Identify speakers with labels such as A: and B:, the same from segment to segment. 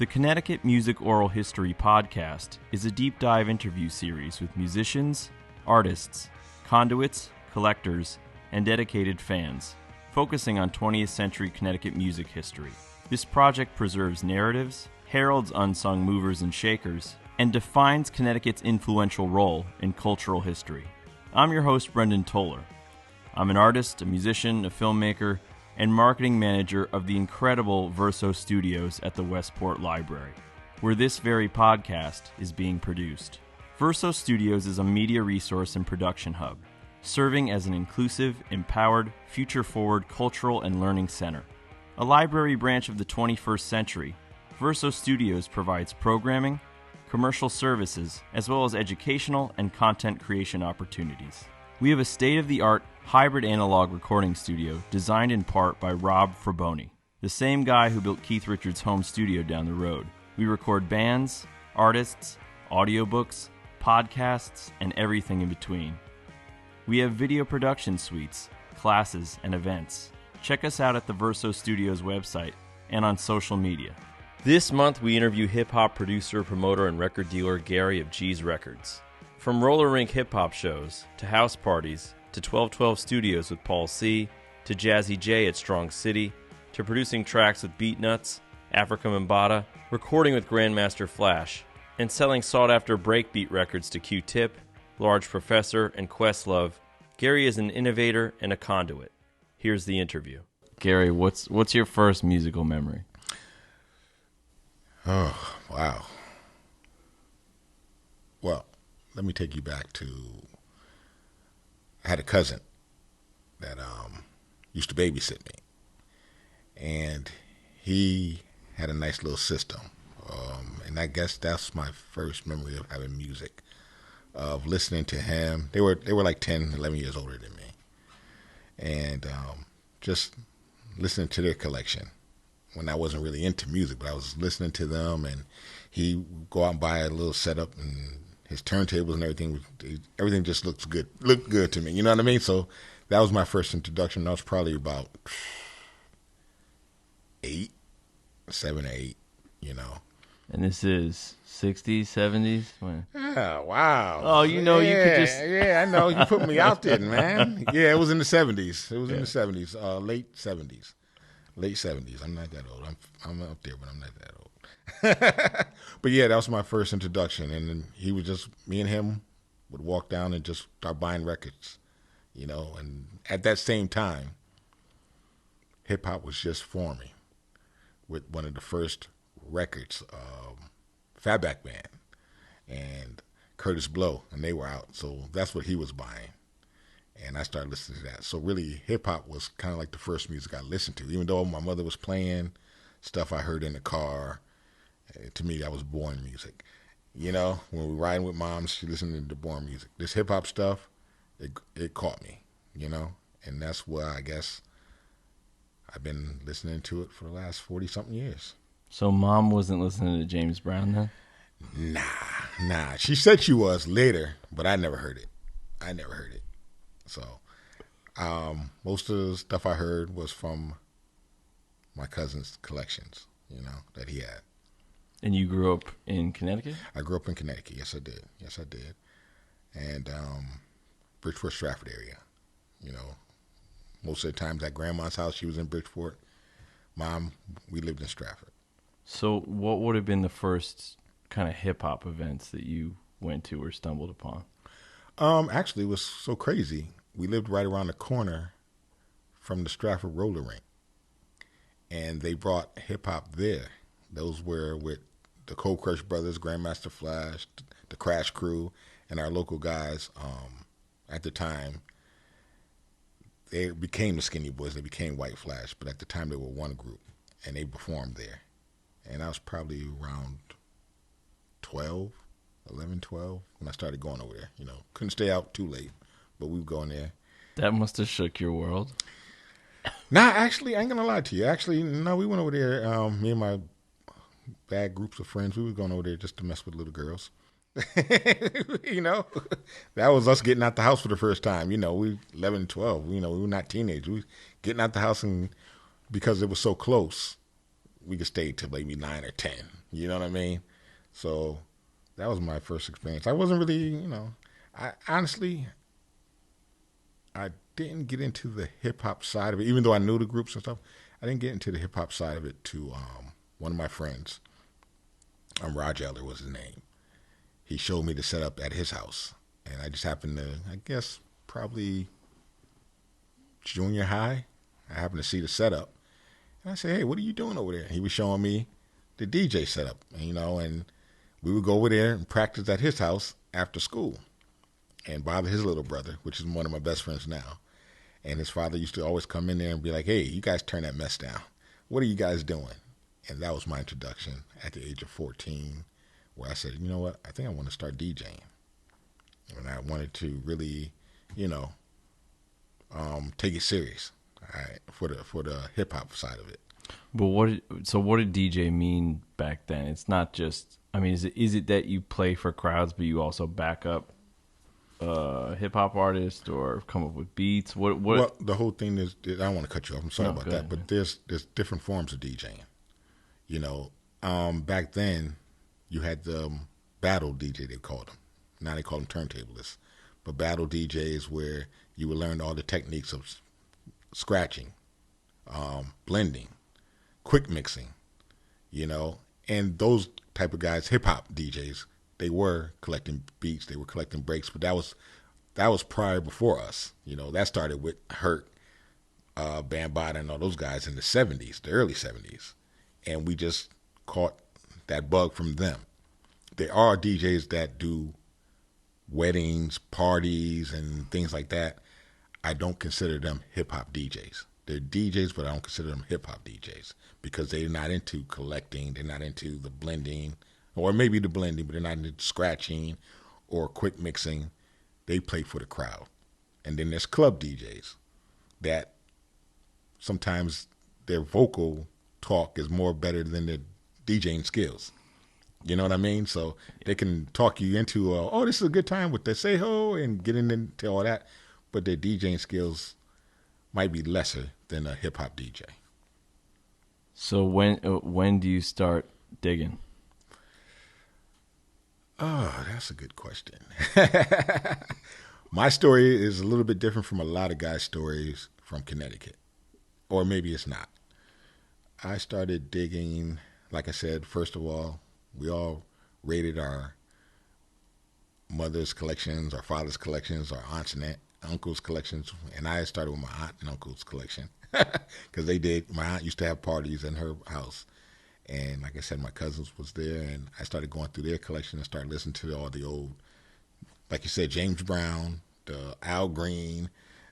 A: The Connecticut Music Oral History Podcast is a deep dive interview series with musicians, artists, conduits, collectors, and dedicated fans, focusing on 20th century Connecticut music history. This project preserves narratives, heralds unsung movers and shakers, and defines Connecticut's influential role in cultural history. I'm your host, Brendan Toller. I'm an artist, a musician, a filmmaker, and marketing manager of the incredible Verso Studios at the Westport Library, where this very podcast is being produced. Verso Studios is a media resource and production hub, serving as an inclusive, empowered, future-forward cultural and learning center. A library branch of the 21st century, Verso Studios provides programming, commercial services, as well as educational and content creation opportunities. We have a state-of-the-art hybrid analog recording studio designed in part by Rob Fraboni, the same guy who built Keith Richards' home studio down the road. We record bands, artists, audiobooks, podcasts, and everything in between. We have video production suites, classes, and events. Check us out at the Verso Studios website and on social media. This month we interview hip-hop producer, promoter, and record dealer Gary of G's Records. From roller rink hip-hop shows, to house parties, to 1212 Studios with Paul C., to Jazzy Jay at Strong City, to producing tracks with Beatnuts, Afrika Bambaataa, recording with Grandmaster Flash, and selling sought-after breakbeat records to Q-Tip, Large Professor, and Questlove, Gary is an innovator and a conduit. Here's the interview. Gary, what's your first musical memory?
B: Oh, wow. Well, let me take you back to, I had a cousin that used to babysit me, and he had a nice little system, and I guess that's my first memory of having music, of listening to him. They were like 10, 11 years older than me, and just listening to their collection when I wasn't really into music, but I was listening to them, and he would go out and buy a little setup, and his turntables and everything just looked good to me. You know what I mean? So that was my first introduction. I was probably about 7 or 8, you know.
A: And this is 60s, 70s? When?
B: Yeah, wow.
A: Oh, you know, you could just...
B: Yeah, I know. You put me out there, man. Yeah, it was in the 70s. It was in the 70s, late 70s. Late 70s. I'm not that old. I'm up there, but I'm not that old. But yeah, that was my first introduction, and then he would just, me and him would walk down and just start buying records, you know. And at that same time, hip hop was just forming with one of the first records, Fatback Band and Curtis Blow, and they were out, so that's what he was buying, and I started listening to that. So really, hip hop was kind of like the first music I listened to, even though my mother was playing stuff I heard in the car. To me, that was boring music. You know, when we were riding with Mom, she listened to boring music. This hip-hop stuff, it caught me, you know, and that's why I guess I've been listening to it for the last 40-something years.
A: So Mom wasn't listening to James Brown then?
B: Nah. She said she was later, but I never heard it. So most of the stuff I heard was from my cousin's collections, you know, that he had.
A: And you grew up in Connecticut?
B: I grew up in Connecticut. Yes, I did. And Bridgeport, Stratford area. You know, most of the times at Grandma's house, she was in Bridgeport. Mom, we lived in Stratford.
A: So what would have been the first kind of hip-hop events that you went to or stumbled upon?
B: Actually, it was so crazy. We lived right around the corner from the Stratford roller rink. And they brought hip-hop there. Those were with the Cold Crush Brothers, Grandmaster Flash, the Crash Crew, and our local guys. At the time, they became the Skinny Boys. They became White Flash, but at the time they were one group, and they performed there. And I was probably around 11, 12, when I started going over there. You know, couldn't stay out too late, but we would go in there.
A: That must have shook your world.
B: Nah, actually, I ain't gonna lie to you. Actually, no, we went over there, me and my bad groups of friends, we were going over there just to mess with little girls. You know, that was us getting out the house for the first time. You know, we 11, 12, you know, we were not teenagers. We were getting out the house, and because it was so close, we could stay till maybe 9 or 10. You know what I mean? So that was my first experience. I wasn't really, I honestly, I didn't get into the hip hop side of it, even though I knew the groups and stuff. I didn't get into the hip hop side of it to one of my friends. Raj Eller was his name. He showed me the setup at his house, and I just happened to, I guess, probably junior high. I happened to see the setup, and I said, "Hey, what are you doing over there?" He was showing me the DJ setup, and we would go over there and practice at his house after school, and bother his little brother, which is one of my best friends now. And his father used to always come in there and be like, "Hey, you guys turn that mess down. What are you guys doing?" And that was my introduction at the age of 14, where I said, you know what, I think I want to start DJing. And I wanted to really, take it serious, for the hip hop side of it.
A: But what did DJ mean back then? It's not just, is it that you play for crowds, but you also back up hip hop artists or come up with beats? What?
B: Well, the whole thing is, I don't want to cut you off. I'm sorry about that, but there's different forms of DJing. Back then, you had the battle DJ, they called them. Now they call them turntablists. But battle DJs where you would learn all the techniques of scratching, blending, quick mixing, and those type of guys, hip hop DJs, they were collecting beats, they were collecting breaks, but that was prior before us. That started with Hurt, Bambaataa, and all those guys in the 70s, the early 70s. And we just caught that bug from them. There are DJs that do weddings, parties, and things like that. I don't consider them hip-hop DJs. They're DJs, but I don't consider them hip-hop DJs because they're not into collecting, they're not into the blending, or maybe the blending, but they're not into scratching or quick mixing. They play for the crowd. And then there's club DJs that sometimes their vocal talk is more better than their DJing skills. You know what I mean? So they can talk you into, this is a good time with the say-ho and getting into all that, but their DJing skills might be lesser than a hip-hop DJ.
A: So when do you start digging?
B: Oh, that's a good question. My story is a little bit different from a lot of guys' stories from Connecticut. Or maybe it's not. I started digging, like I said, first of all, we all raided our mother's collections, our father's collections, our aunts and uncles' collections, and I started with my aunt and uncle's collection because they did. My aunt used to have parties in her house, and like I said, my cousins was there, and I started going through their collection and started listening to all the old, like you said, James Brown, the Al Green,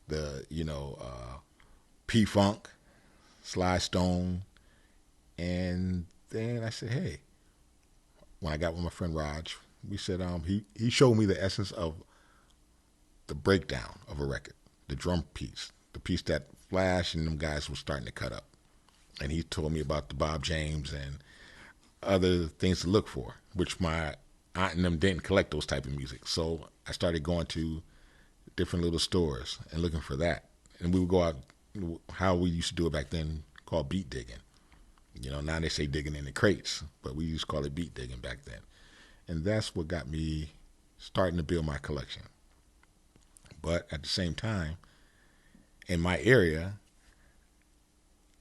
B: the P-Funk, Sly Stone, and then I said, hey, when I got with my friend Raj, we said he showed me the essence of the breakdown of a record, the drum piece, the piece that Flash and them guys were starting to cut up. And he told me about the Bob James and other things to look for, which my aunt and them didn't collect those type of music. So I started going to different little stores and looking for that. And we would go out, how we used to do it back then, called beat digging. Now they say digging in the crates, but we used to call it beat digging back then. And that's what got me starting to build my collection. But at the same time, in my area,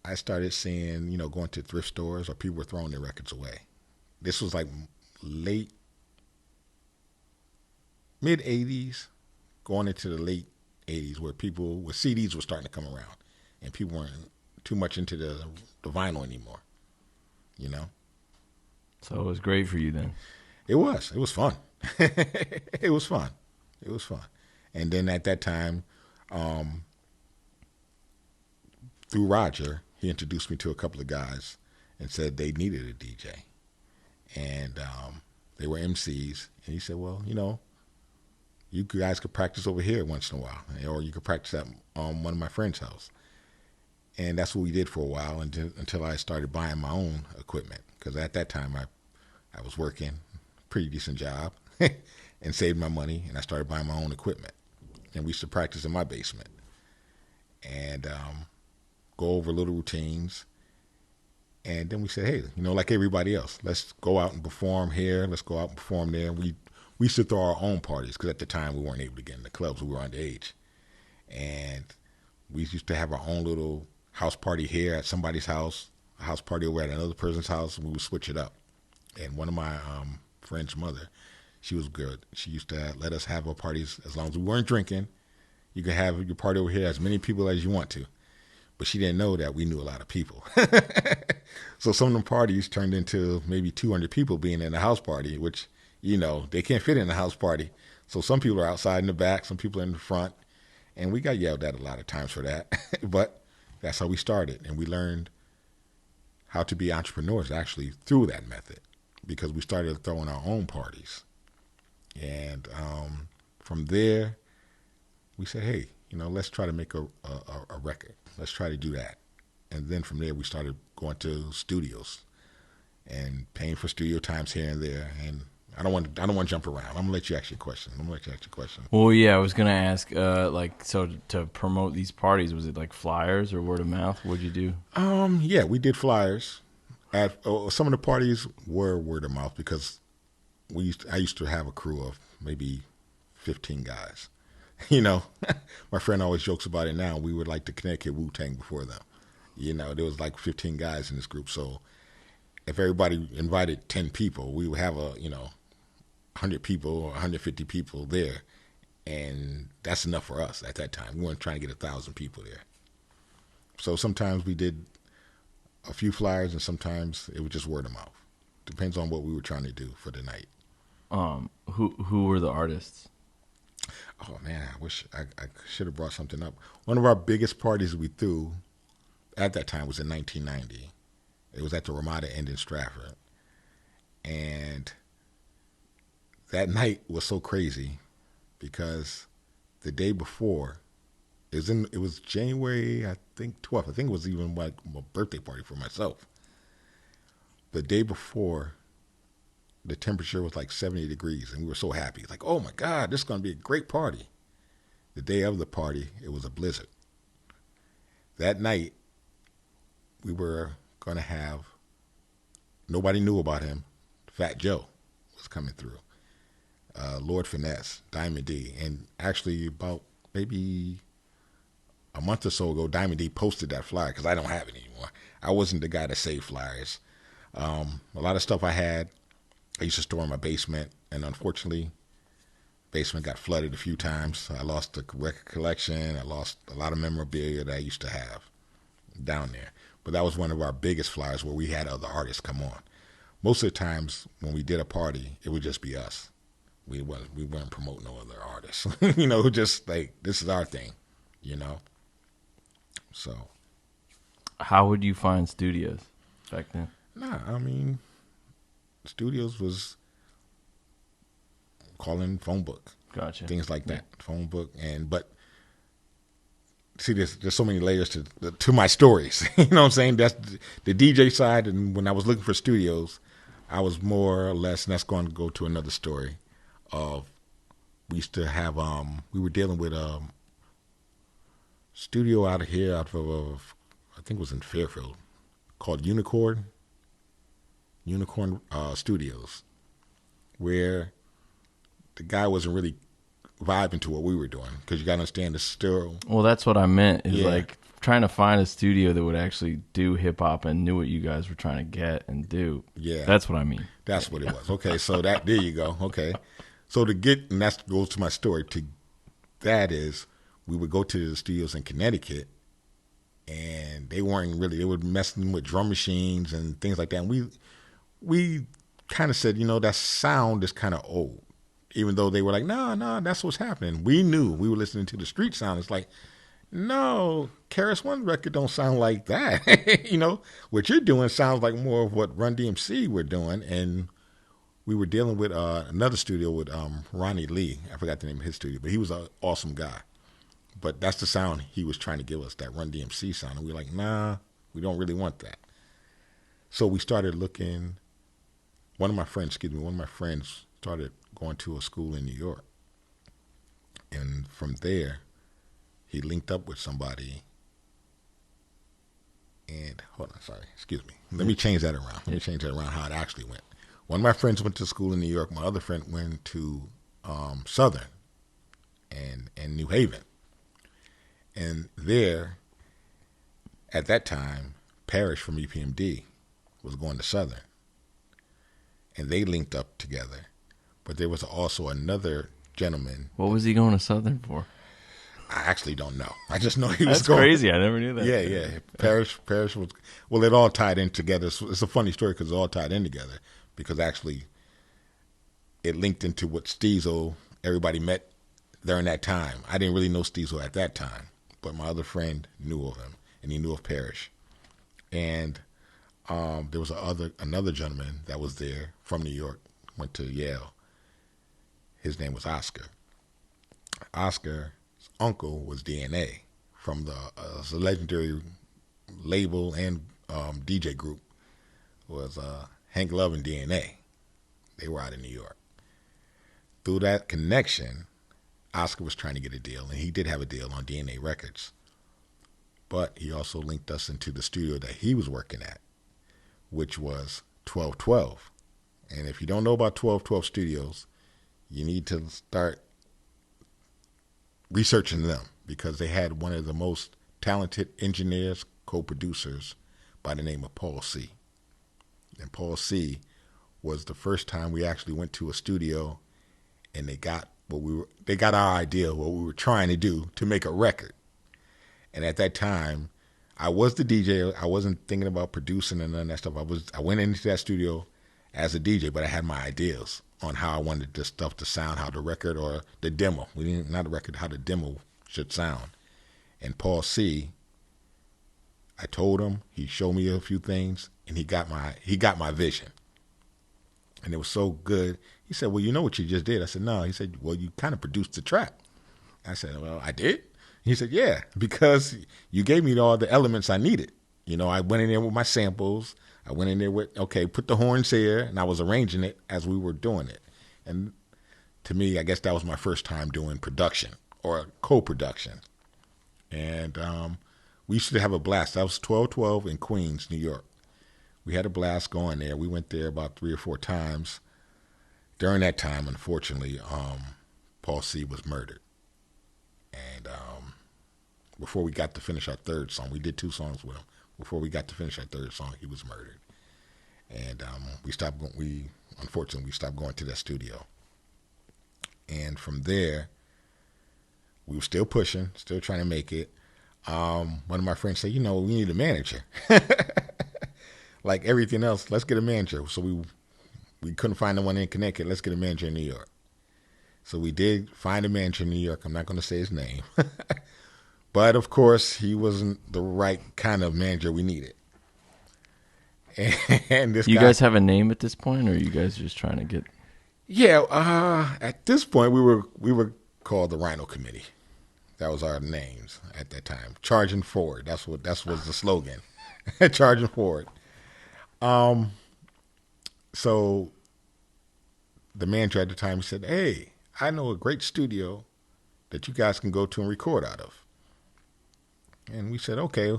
B: I started seeing, going to thrift stores or people were throwing their records away. This was like mid-'80s, going into the late 80s, where people with CDs were starting to come around and people weren't too much into the vinyl anymore,
A: So it was great for you then.
B: It was fun. It was fun. And then at that time, through Roger, he introduced me to a couple of guys and said they needed a DJ. And they were MCs. And he said, well, you guys could practice over here once in a while, or you could practice at one of my friend's house. And that's what we did for a while until I started buying my own equipment. Because at that time, I was working, pretty decent job, and saved my money, and I started buying my own equipment. And we used to practice in my basement and go over little routines. And then we said, hey, like everybody else, let's go out and perform here. Let's go out and perform there. We used to throw our own parties because at the time we weren't able to get in the clubs. We were underage. And we used to have our own little house party here at somebody's house, a house party over at another person's house, and we would switch it up. And one of my friend's mother, she was good. She used to let us have our parties as long as we weren't drinking. You could have your party over here as many people as you want to. But she didn't know that we knew a lot of people. So some of them parties turned into maybe 200 people being in a house party, which, they can't fit in a house party. So some people are outside in the back, some people are in the front. And we got yelled at a lot of times for that. But that's how we started. And we learned how to be entrepreneurs actually through that method because we started throwing our own parties. And from there, we said, hey, let's try to make a record. Let's try to do that. And then from there, we started going to studios and paying for studio times here and there. And I don't want to jump around. I'm gonna let you ask your question.
A: Well, yeah, I was gonna ask, so to promote these parties, was it like flyers or word of mouth? What'd you do?
B: Yeah, we did flyers. At some of the parties were word of mouth because I used to have a crew of maybe 15 guys. My friend always jokes about it now. We were like the Connecticut Wu-Tang before them. There was like 15 guys in this group. So if everybody invited 10 people, we would have 100 people or 150 people there. And that's enough for us at that time. We weren't trying to get 1,000 people there. So sometimes we did a few flyers and sometimes it was just word of mouth. Depends on what we were trying to do for the night.
A: Who were the artists?
B: Oh man, I wish I should have brought something up. One of our biggest parties we threw at that time was in 1990. It was at the Ramada Inn in Stratford. And that night was so crazy because the day before, it was January, I think 12th. I think it was even like a birthday party for myself. The day before, the temperature was like 70 degrees, and we were so happy. Like, oh my God, this is going to be a great party. The day of the party, it was a blizzard. That night, we were going to have, nobody knew about him, Fat Joe was coming through. Lord Finesse, Diamond D. And actually about maybe a month or so ago, Diamond D posted that flyer because I don't have it anymore. I wasn't the guy to save flyers. A lot of stuff I had, I used to store in my basement, and unfortunately, basement got flooded a few times. I lost the record collection. I lost a lot of memorabilia that I used to have down there. But that was one of our biggest flyers where we had other artists come on. Most of the times when we did a party, it would just be us. We weren't promoting no other artists. Just like, this is our thing, So.
A: How would you find studios back then?
B: Nah, I mean, studios was calling phone book.
A: Gotcha.
B: Things like that, phone book. But see, there's so many layers to my stories. You know what I'm saying? That's the DJ side. And when I was looking for studios, I was more or less, and that's going to go to another story of, we used to have, we were dealing with studio out of, I think it was in Fairfield, called Unicorn Studios, where the guy wasn't really vibing to what we were doing, because you got to understand the still.
A: Well, that's what I meant, is like trying to find a studio that would actually do hip-hop and knew what you guys were trying to get and do.
B: Yeah.
A: That's what I mean.
B: That's what it was. Okay, so there you go. Okay. So and that goes to my story, that is, we would go to the studios in Connecticut, and they were messing with drum machines and things like that. And we kind of said, that sound is kind of old, even though they were like, no, that's what's happening. We knew, we were listening to the street sound. It's like, no, KRS One record don't sound like that. What you're doing sounds like more of what Run DMC were doing. And we were dealing with another studio with Ronnie Lee. I forgot the name of his studio, but he was an awesome guy. But that's the sound he was trying to give us, that Run DMC sound. And we were like, nah, we don't really want that. So we started looking. One of my friends started going to a school in New York. And from there, he linked up with somebody And hold on, sorry, excuse me. Let me change that around. How it actually went. One of my friends went to school in New York. My other friend went to Southern and New Haven. And there, at that time, Parrish from EPMD was going to Southern. And they linked up together. But there was also another gentleman.
A: What was he going to Southern for?
B: I actually don't know. I just know he was
A: That's
B: going.
A: That's crazy. I never knew that.
B: Yeah. Parrish was, well, it all tied in together. It's a funny story because it all tied in together because actually it linked into what Steezel, everybody met during that time. I didn't really know Steezel at that time, but my other friend knew of him and he knew of Parrish. And there was another gentleman that was there from New York, went to Yale. His name was Oscar. Oscar's uncle was DNA from the legendary label and DJ group was Hank Love and DNA. They were out in New York. Through that connection, Oscar was trying to get a deal, and he did have a deal on DNA Records. But he also linked us into the studio that he was working at, which was 1212. And if you don't know about 1212 Studios, you need to start researching them because they had one of the most talented engineers, co-producers by the name of Paul C. And Paul C was the first time we actually went to a studio and they got our idea of what we were trying to do to make a record. And at that time, I was the DJ. I wasn't thinking about producing and none of that stuff. I went into that studio as a DJ, but I had my ideas on how I wanted this stuff to sound, how the record or the demo, not the record, how the demo should sound. And Paul C, I told him, he showed me a few things, and he got my vision. And it was so good. He said, well, you know what you just did? I said, no. He said, well, you kind of produced the track. I said, well, I did? He said, yeah, because you gave me all the elements I needed. You know, I went in there with my samples. I went in there with, okay, put the horns here, and I was arranging it as we were doing it. And to me, I guess that was my first time doing production or co-production. And we used to have a blast. That was 1212 in Queens, New York. We had a blast going there. We went there about 3 or 4 times. During that time, unfortunately, Paul C was murdered. And before we got to finish our third song, we did 2 songs with him. Before we got to finish our third song, he was murdered. And unfortunately, we stopped going to that studio. And from there, we were still pushing, still trying to make it. One of my friends said, we need a manager. Like everything else, let's get a manager. So we couldn't find the one in Connecticut. Let's get a manager in New York. So we did find a manager in New York. I'm not going to say his name. But, of course, he wasn't the right kind of manager we needed. And this guy,
A: guys have a name at this point, or are you guys just trying to get...
B: Yeah, at this point, we were called the Rhino Committee. That was our names at that time. Charging forward. That was the slogan. Charging forward. So the manager at the time, he said, hey, I know a great studio that you guys can go to and record out of. And we said, okay.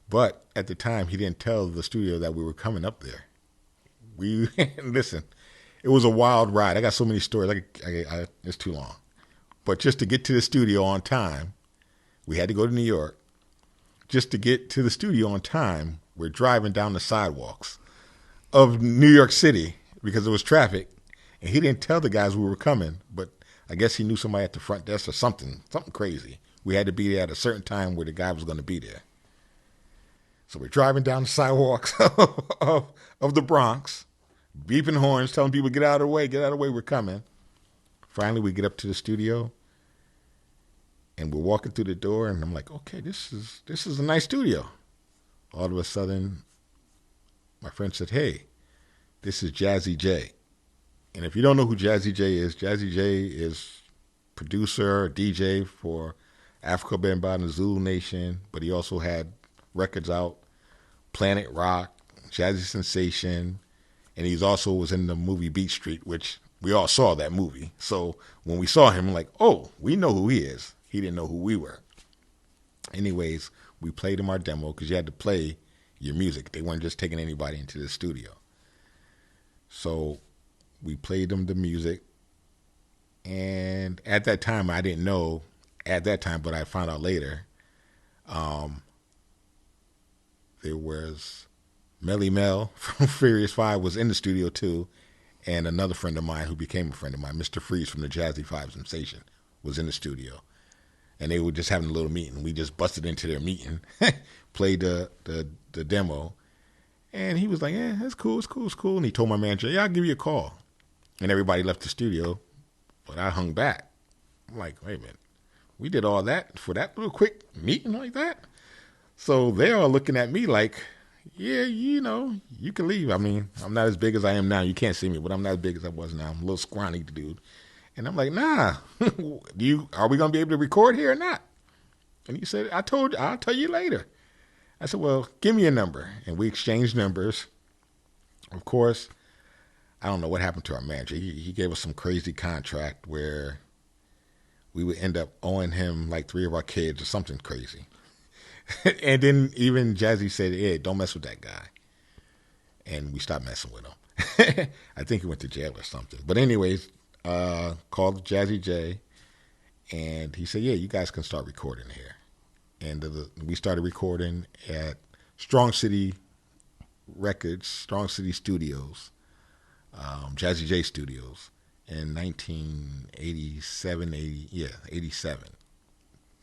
B: But at the time, he didn't tell the studio that we were coming up there. Listen, it was a wild ride. I got so many stories. It's too long. But just to get to the studio on time, we had to go to New York. Just to get to the studio on time, we're driving down the sidewalks of New York City because there was traffic. And he didn't tell the guys we were coming, but I guess he knew somebody at the front desk or something crazy. We had to be there at a certain time where the guy was going to be there. So we're driving down the sidewalks of the Bronx, beeping horns, telling people, get out of the way, we're coming. Finally, we get up to the studio, and we're walking through the door, and I'm like, okay, this is a nice studio. All of a sudden, my friend said, hey, this is Jazzy Jay. And if you don't know who Jazzy Jay is producer, DJ for Afrika Bambaataa and the Zulu Nation, but he also had records out, Planet Rock, Jazzy Sensation, and he also was in the movie Beat Street, which we all saw that movie. So when we saw him, like, oh, we know who he is. He didn't know who we were. Anyways, we played them our demo because you had to play your music. They weren't just taking anybody into the studio. So we played them the music. And at that time, I didn't know at that time, but I found out later, there was Melly Mel from Furious 5 was in the studio too. And another friend of mine who became a friend of mine, Mr. Freeze from the Jazzy 5 Sensation, was in the studio. And they were just having a little meeting. We just busted into their meeting, played the demo. And he was like, yeah, that's cool, it's cool, it's cool. And he told my manager, yeah, I'll give you a call. And everybody left the studio, but I hung back. I'm like, wait a minute. We did all that for that little quick meeting like that? So they're all looking at me like, yeah, you know, you can leave. I mean, I'm not as big as I am now. You can't see me, but I'm not as big as I was now. I'm a little scrawny dude. And I'm like, nah, are we going to be able to record here or not? And he said, I'll tell you later. I said, well, give me a number. And we exchanged numbers. Of course, I don't know what happened to our manager. He gave us some crazy contract where we would end up owing him like 3 of our kids or something crazy. And then even Jazzy said, yeah, don't mess with that guy. And we stopped messing with him. I think he went to jail or something. But anyways, called Jazzy Jay, and he said, yeah, you guys can start recording here. And we started recording at Strong City Records, Strong City Studios, Jazzy Jay Studios in 1987, 87.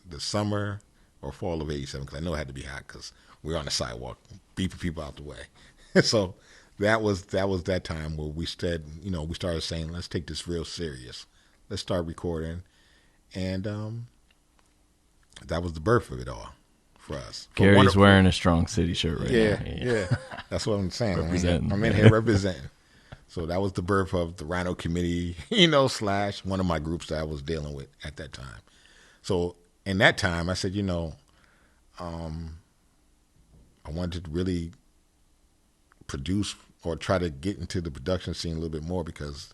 B: The summer or fall of 87, because I know it had to be hot because we were on the sidewalk beeping people out the way. So that was that time where we said, you know, we started saying, let's take this real serious. Let's start recording. And that was the birth of it all for us.
A: Gary's wearing a Strong City shirt right now.
B: Yeah. That's what I'm saying.
A: Representing.
B: I'm in here representing. So that was the birth of the Rhino Committee, you know, / one of my groups that I was dealing with at that time. So in that time, I said, you know, I wanted to really produce or try to get into the production scene a little bit more because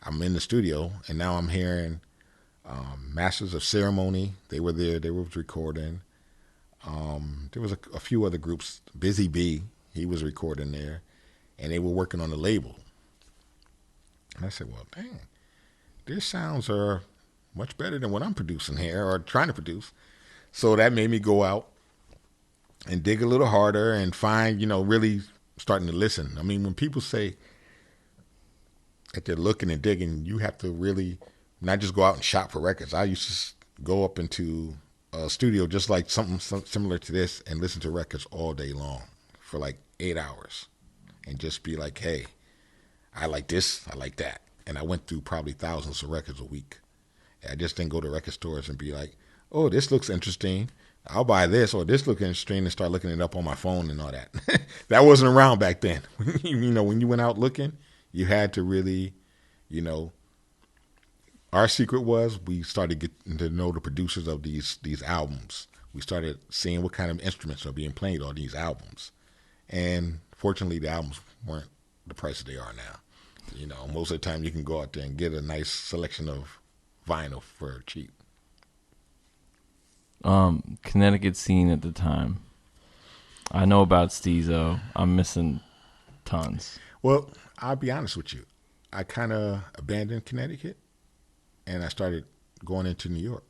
B: I'm in the studio and now I'm hearing Masters of Ceremony. They were there. They were recording. There was a few other groups. Busy Bee, he was recording there, and they were working on the label. And I said, well, dang, their sounds are much better than what I'm producing here or trying to produce. So that made me go out and dig a little harder and find, you know, really starting to listen. I mean, when people say that they're looking and digging, you have to really not just go out and shop for records. I used to go up into a studio just like something similar to this and listen to records all day long for like 8 hours and just be like, hey, I like this, I like that. And I went through probably thousands of records a week. I just didn't go to record stores and be like, oh, this looks interesting. I'll buy this, or this looks interesting, and start looking it up on my phone and all that. That wasn't around back then. You know, when you went out looking, you had to really, you know, our secret was we started getting to know the producers of these albums. We started seeing what kind of instruments are being played on these albums. And fortunately, the albums weren't the price they are now. You know, most of the time you can go out there and get a nice selection of vinyl for cheap.
A: Connecticut scene at the time. I know about Steezo. I'm missing tons.
B: Well, I'll be honest with you. I kind of abandoned Connecticut, and I started going into New York.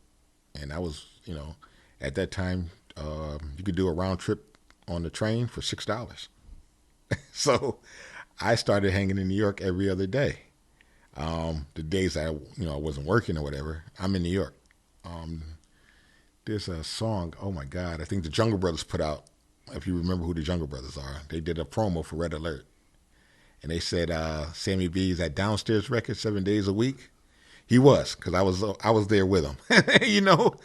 B: And I was, you know, at that time, you could do a round trip on the train for $6. So I started hanging in New York every other day. The days I wasn't working or whatever, I'm in New York. There's a song, oh my God, I think the Jungle Brothers put out, if you remember who the Jungle Brothers are, they did a promo for Red Alert. And they said, Sammy B is at Downstairs Records 7 days a week. He was, because I was there with him, you know,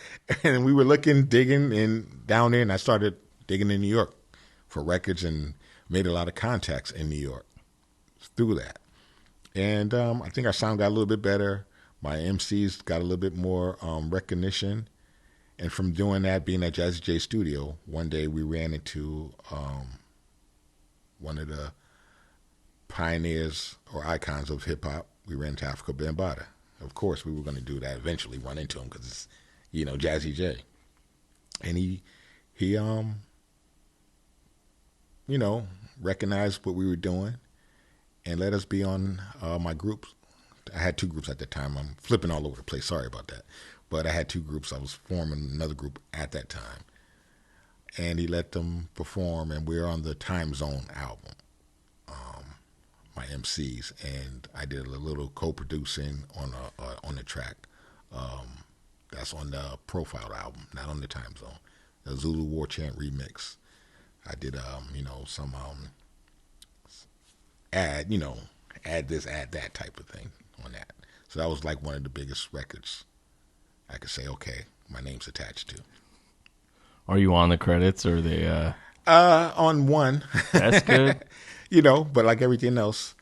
B: and we were digging and down there, and I started digging in New York for records and made a lot of contacts in New York through that. And I think our sound got a little bit better. My MCs got a little bit more recognition. And from doing that, being at Jazzy Jay Studio, one day we ran into one of the pioneers or icons of hip-hop. We ran into Afrika Bambaataa. Of course, we were going to do that eventually, run into him because it's, you know, Jazzy Jay. And he he recognized what we were doing and let us be on my groups. I had 2 groups at the time. I'm flipping all over the place. Sorry about that. But I had 2 groups. I was forming another group at that time. And he let them perform, and we were on the Time Zone album, my MCs. And I did a little co-producing on the track. That's on the Profile album, not on the Time Zone. The Zulu War Chant remix. I did, some add this, add that type of thing on that. So that was like one of the biggest records I could say, okay, my name's attached to.
A: Are you on the credits, or are they?
B: On one.
A: That's good.
B: But like everything else,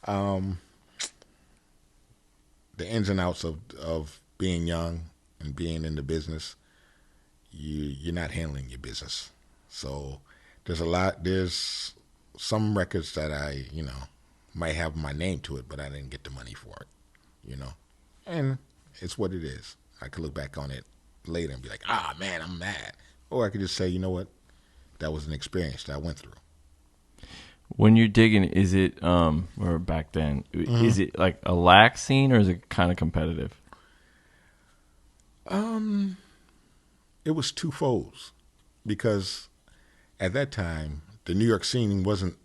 B: the ins and outs of being young and being in the business, you're not handling your business. So there's some records that I, might have my name to it, but I didn't get the money for it, and it's what it is. I could look back on it later and be like, man, I'm mad. Or I could just say, you know what, that was an experience that I went through.
A: When you're digging, is it, or back then, is it like a lax scene, or is it kind of competitive?
B: It was twofold, because at that time, the New York scene wasn't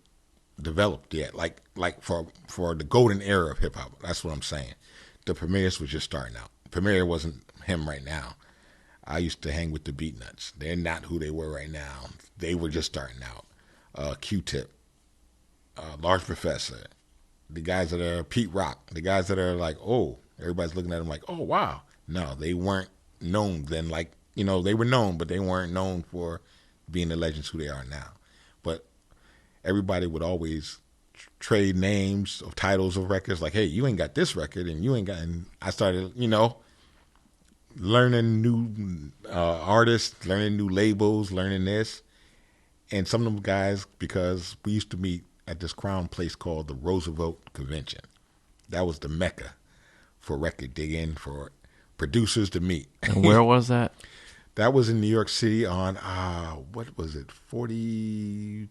B: developed yet. Like for the golden era of hip hop, that's what I'm saying. The Premiers was just starting out. Premier wasn't him right now. I used to hang with the Beatnuts. They're not who they were right now. They were just starting out. Q-Tip, Large Professor, the guys that are Pete Rock, the guys that are like, oh, everybody's looking at them like, oh, wow. No, they weren't known then. Like, they were known, but they weren't known for being the legends who they are now. But everybody would always trade names of titles of records. Like, hey, you ain't got this record, and you ain't got. And I started, learning new artists, learning new labels, learning this. And some of them guys, because we used to meet at this crown place called the Roosevelt Convention. That was the mecca for record digging, for producers to meet.
A: And where was that?
B: That was in New York City on, what was it, 44th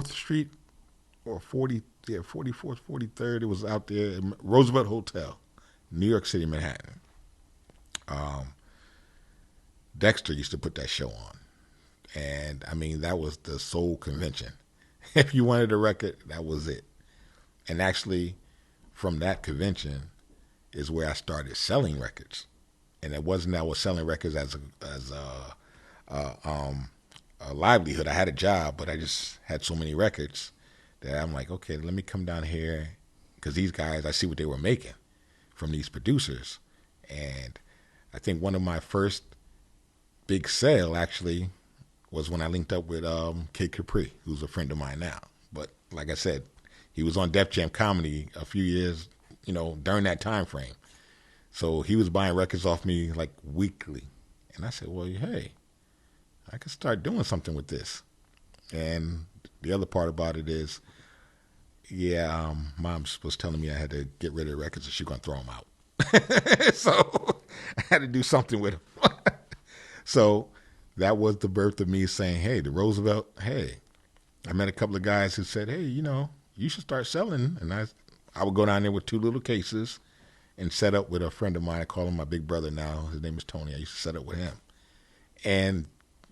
B: Street or 44th, 43rd. It was out there, Roosevelt Hotel, New York City, Manhattan. Dexter used to put that show on. And, that was the sole convention. If you wanted a record, that was it. And actually, from that convention is where I started selling records. And it wasn't that I was selling records as a livelihood. I had a job, but I just had so many records that I'm like, okay, let me come down here, because these guys, I see what they were making from these producers. And I think one of my first big sale actually was when I linked up with Kid Capri, who's a friend of mine now. But like I said, he was on Def Jam Comedy a few years, during that time frame. So he was buying records off me like weekly. And I said, well, hey, I could start doing something with this. And the other part about it is, Mom was telling me I had to get rid of the records or she was going to throw them out. So I had to do something with them. So that was the birth of me saying, hey, the Roosevelt, hey. I met a couple of guys who said, hey, you should start selling. And I would go down there with 2 little cases and set up with a friend of mine. I call him my big brother now. His name is Tony. I used to set up with him. And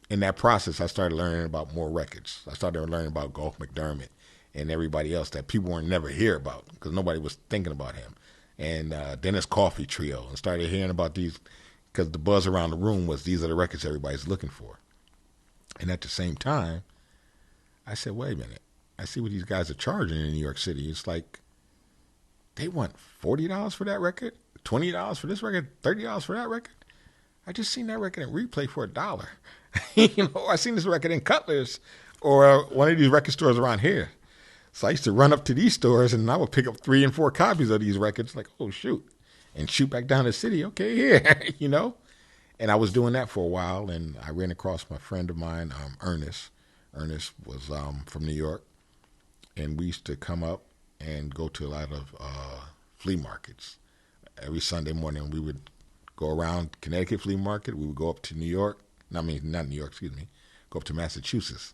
B: in that process, I started learning about more records. I started learning about Golf McDermott and everybody else that people weren't never hear about because nobody was thinking about him. And Dennis Coffey Trio, and started hearing about these because the buzz around the room was these are the records everybody's looking for. And at the same time, I said, wait a minute. I see what these guys are charging in New York City. It's like they want $40 for that record, $20 for this record, $30 for that record. I just seen that record in replay for $1. I seen this record in Cutler's or one of these record stores around here. So I used to run up to these stores and I would pick up 3 and 4 copies of these records, like, oh, shoot, and shoot back down the city. Okay, here, And I was doing that for a while, and I ran across my friend of mine, Ernest. Ernest was from New York, and we used to come up and go to a lot of flea markets. Every Sunday morning we would go around Connecticut flea market. We would go up to New York, I mean, not New York, excuse me. Go up to Massachusetts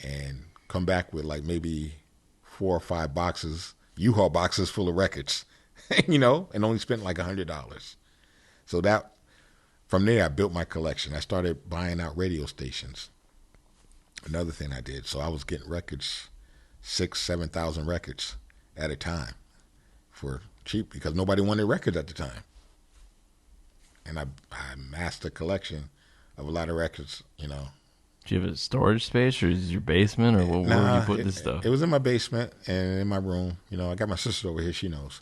B: and come back with like maybe 4 or 5 boxes, U-Haul boxes full of records, and only spent like $100. So that, from there, I built my collection. I started buying out radio stations. Another thing I did. So I was getting records, 6,000-7,000 records at a time for cheap because nobody wanted records at the time. And I amassed a collection of a lot of records, Do
A: you have a storage space, or is it your basement, or where would you put this stuff?
B: It was in my basement and in my room. I got my sister over here. She knows.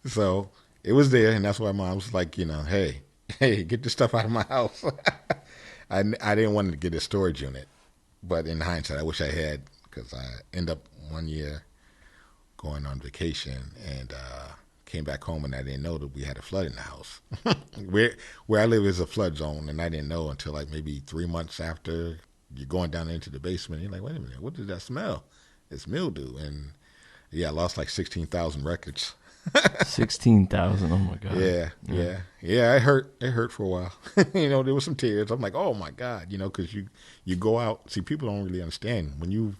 B: So it was there, and that's why Mom was like, hey, get this stuff out of my house. I didn't want to get a storage unit, but in hindsight, I wish I had, because I ended up one year going on vacation and came back home, and I didn't know that we had a flood in the house. Where I live is a flood zone, and I didn't know until like maybe 3 months after you're going down into the basement. You're like, wait a minute, what did that smell? It's mildew. And yeah, I lost like 16,000 records.
A: 16,000. Oh my God.
B: Yeah. It hurt. It hurt for a while. There was some tears. I'm like, oh my God, because you go out. See, people don't really understand when you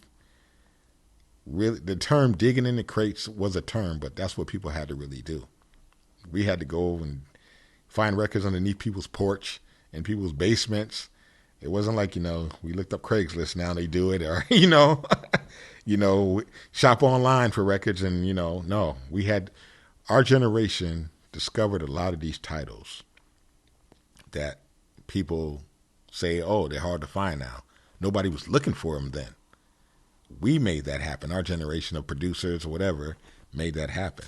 B: really, the term digging in the crates was a term, but that's what people had to really do. We had to go and find records underneath people's porch and people's basements. It wasn't like, we looked up Craigslist, now they do it, or, shop online for records. And, no, our generation discovered a lot of these titles that people say, oh, they're hard to find now. Nobody was looking for them then. We made that happen. Our generation of producers or whatever made that happen.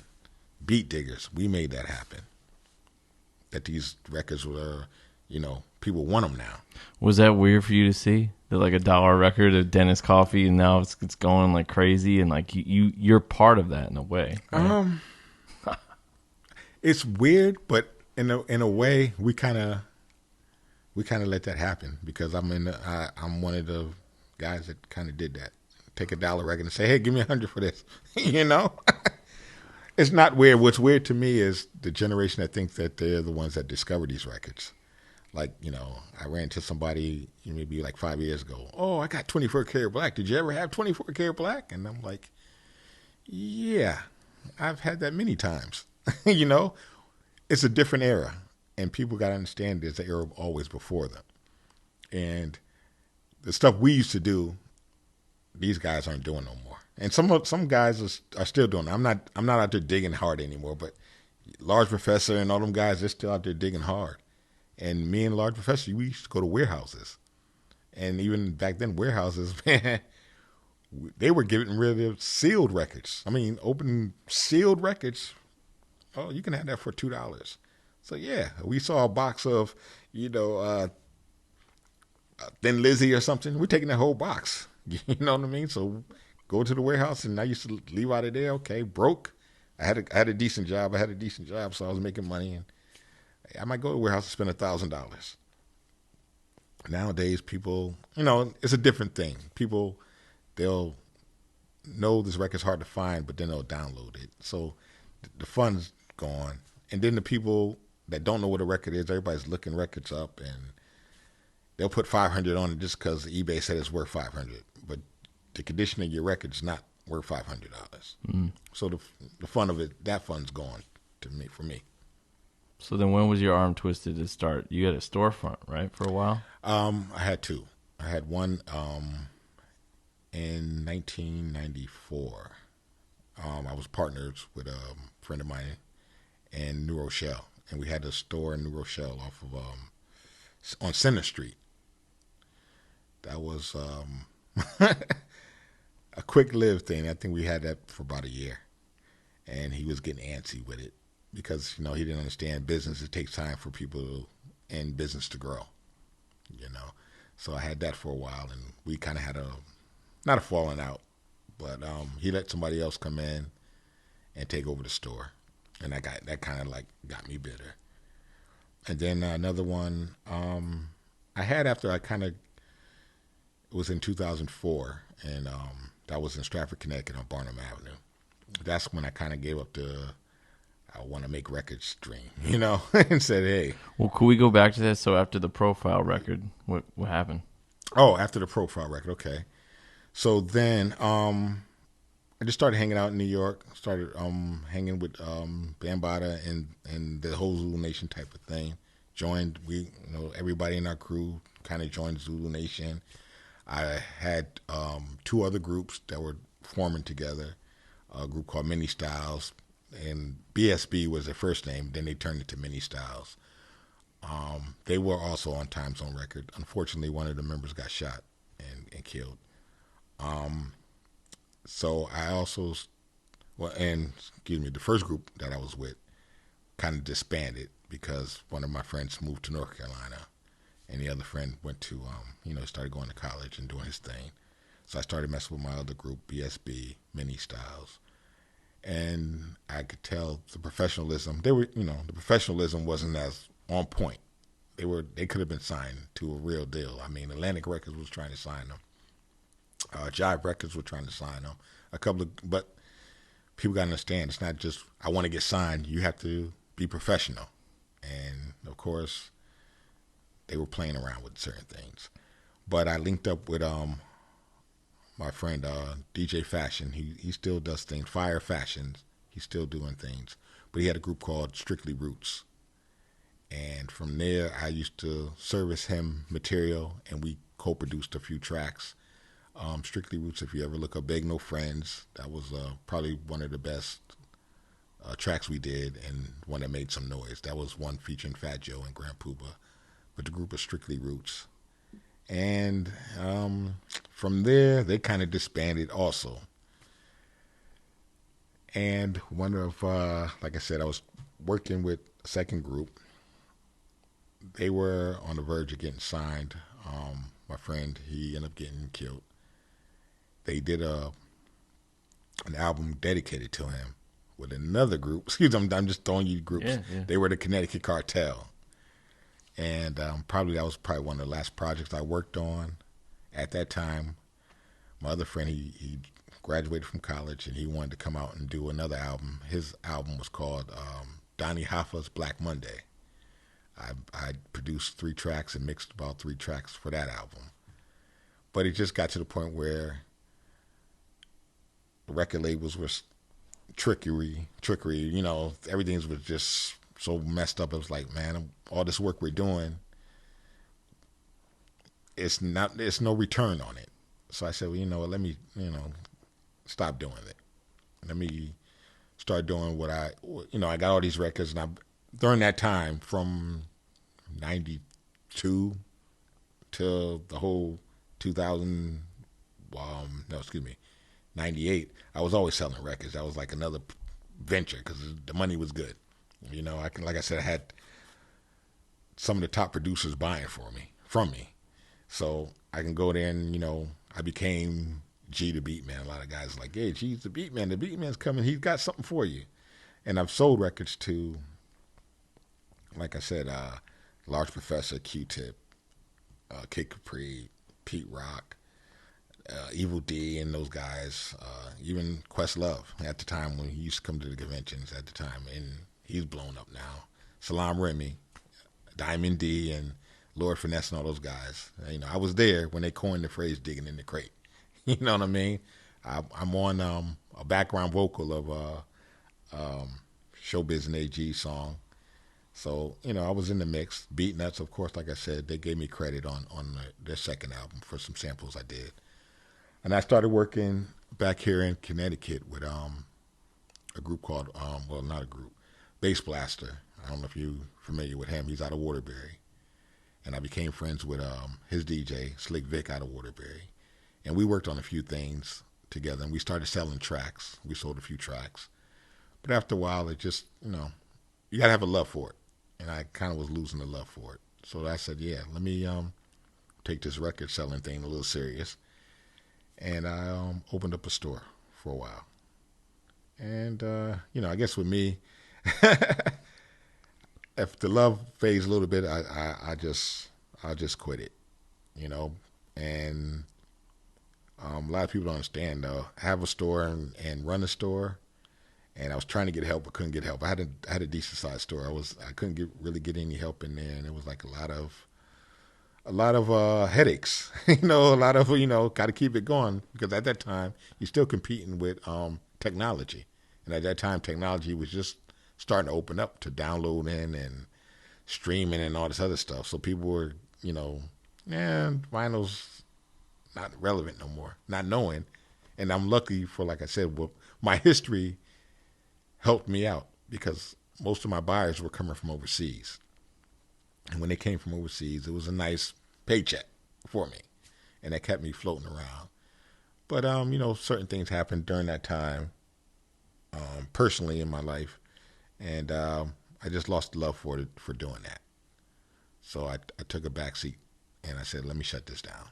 B: Beat diggers, we made that happen. That these records were, people want them now.
A: Was that weird for you to see? That like $1 record of Dennis Coffey, and now it's going like crazy, and like you're part of that in a way. Right?
B: It's weird, but in a way, we kind of let that happen, because I'm one of the guys that kind of did that. Take $1 record and say, hey, give me 100 for this. It's not weird. What's weird to me is the generation that thinks that they're the ones that discover these records. Like, I ran into somebody maybe like 5 years ago. Oh, I got 24 karat black. Did you ever have 24 karat black? And I'm like, yeah, I've had that many times. It's a different era, and people got to understand there's an era always before them. And the stuff we used to do, these guys aren't doing no more. And some guys are still doing it. I'm not out there digging hard anymore, but Large Professor and all them guys, they're still out there digging hard. And me and Large Professor, we used to go to warehouses. And even back then, warehouses, man, they were getting rid of sealed records. I mean, open sealed records. Oh, you can have that for $2. So yeah, we saw a box of, Thin Lizzy or something. We're taking that whole box. You know what I mean? So go to the warehouse, and I used to leave out of there. Okay, broke. I had a decent job. So I was making money, and I might go to the warehouse and spend $1,000. Nowadays, people, it's a different thing. People, they'll know this record's hard to find, but then they'll download it. So the fun's gone. And then the people that don't know what a record is, everybody's looking records up, and they'll put 500 on it just because eBay said it's worth 500. But the condition of your record's not worth $500. Mm. So the fun of it, that fun's gone for me.
A: So then when was your arm twisted to start? You had a storefront, right, for a while?
B: I had two. I had one in 1994. I was partners with a friend of mine in New Rochelle, and we had a store in New Rochelle off of on Center Street. That was a quick-lived thing. I think we had that for about a year, and he was getting antsy with it because he didn't understand business. It takes time for people in business to grow, So I had that for a while, and we kind of had not a falling out, but he let somebody else come in and take over the store, and that kind of like got me bitter. And then another one I had after it was in 2004, and that was in Stratford, Connecticut on Barnum Avenue. That's when I kind of gave up I want to make records dream, you know, and said, hey.
A: Well, could we go back to that? So after the Profile record, what happened?
B: Oh, after the Profile record, okay. So then I just started hanging out in New York, started hanging with Bambaataa and the whole Zulu Nation type of thing. Joined, everybody in our crew kind of joined Zulu Nation. I had 2 other groups that were forming together, a group called Mini Styles, and BSB was their first name. Then they turned it to Mini Styles. They were also on Time Zone Record. Unfortunately, one of the members got shot and killed. So I also, the first group that I was with kind of disbanded because one of my friends moved to North Carolina, and the other friend went to, started going to college and doing his thing. So I started messing with my other group, BSB, Mini Styles. And I could tell the professionalism, the professionalism wasn't as on point. They could have been signed to a real deal. I mean, Atlantic Records was trying to sign them. Jive Records were trying to sign them. But people got to understand, it's not just, I want to get signed. You have to be professional. And, of course, they were playing around with certain things. But I linked up with my friend DJ Fashion. He still does things. Fire Fashions. He's still doing things. But he had a group called Strictly Roots. And from there, I used to service him material, and we co-produced a few tracks. Strictly Roots, if you ever look up Beg No Friends, that was probably one of the best tracks we did, and one that made some noise. That was one featuring Fat Joe and Grand Puba. But the group was Strictly Roots. And from there, they kind of disbanded also. And one of, like I said, I was working with a second group. They were on the verge of getting signed. My friend, he ended up getting killed. They did an album dedicated to him with another group. Excuse me, I'm just throwing you groups.
A: Yeah.
B: They were the Connecticut Cartel. And that was probably one of the last projects I worked on. At that time, my other friend, he graduated from college, and he wanted to come out and do another album. His album was called Donnie Hoffa's Black Monday. I produced 3 tracks and mixed about 3 tracks for that album. But it just got to the point where the record labels were trickery, everything was just so messed up. It was like, man, all this work we're doing, it's no return on it. So I said, well, you know what, let me, stop doing it. Let me start doing what I got all these records, and during that time, from 92 till the whole 98, I was always selling records. That was like another venture because the money was good. Like I said, I had some of the top producers buying from me. So I can go there and, I became G the Beatman. A lot of guys are like, hey, G's the Beatman. The Beatman's coming. He's got something for you. And I've sold records to, like I said, Large Professor, Q-Tip, Kid Capri, Pete Rock, Evil D, and those guys. Even Questlove at the time when he used to come to the conventions at the time, and he's blown up now. Salam Remy, Diamond D, and Lord Finesse and all those guys. I was there when they coined the phrase "digging in the crate." You know what I mean? I'm on a background vocal of Showbiz and AG song. So, I was in the mix. Beatnuts, of course, like I said, they gave me credit on their second album for some samples I did. And I started working back here in Connecticut with a group called, not a group, Bass Blaster. I don't know if you're familiar with him. He's out of Waterbury. And I became friends with his DJ, Slick Vic, out of Waterbury. And we worked on a few things together, and we started selling tracks. We sold a few tracks. But after a while, it just, you got to have a love for it. And I kind of was losing the love for it. So I said, yeah, let me take this record selling thing a little serious. And I opened up a store for a while. And, I guess with me, if the love fades a little bit, I'll just quit it, And a lot of people don't understand, though. Have a store and run a store and I was trying to get help but couldn't get help. I had a decent sized store. I couldn't really get any help in there, and it was like a lot of headaches. A lot of got to keep it going, because at that time you're still competing with technology, and at that time technology was just starting to open up to downloading and streaming and all this other stuff. So people were, vinyl's not relevant no more, not knowing. And I'm lucky for, like I said, my history helped me out, because most of my buyers were coming from overseas. And when they came from overseas, it was a nice paycheck for me, and that kept me floating around. But, certain things happened during that time, personally in my life, and I just lost the love for doing that. So I took a back seat, and I said, let me shut this down.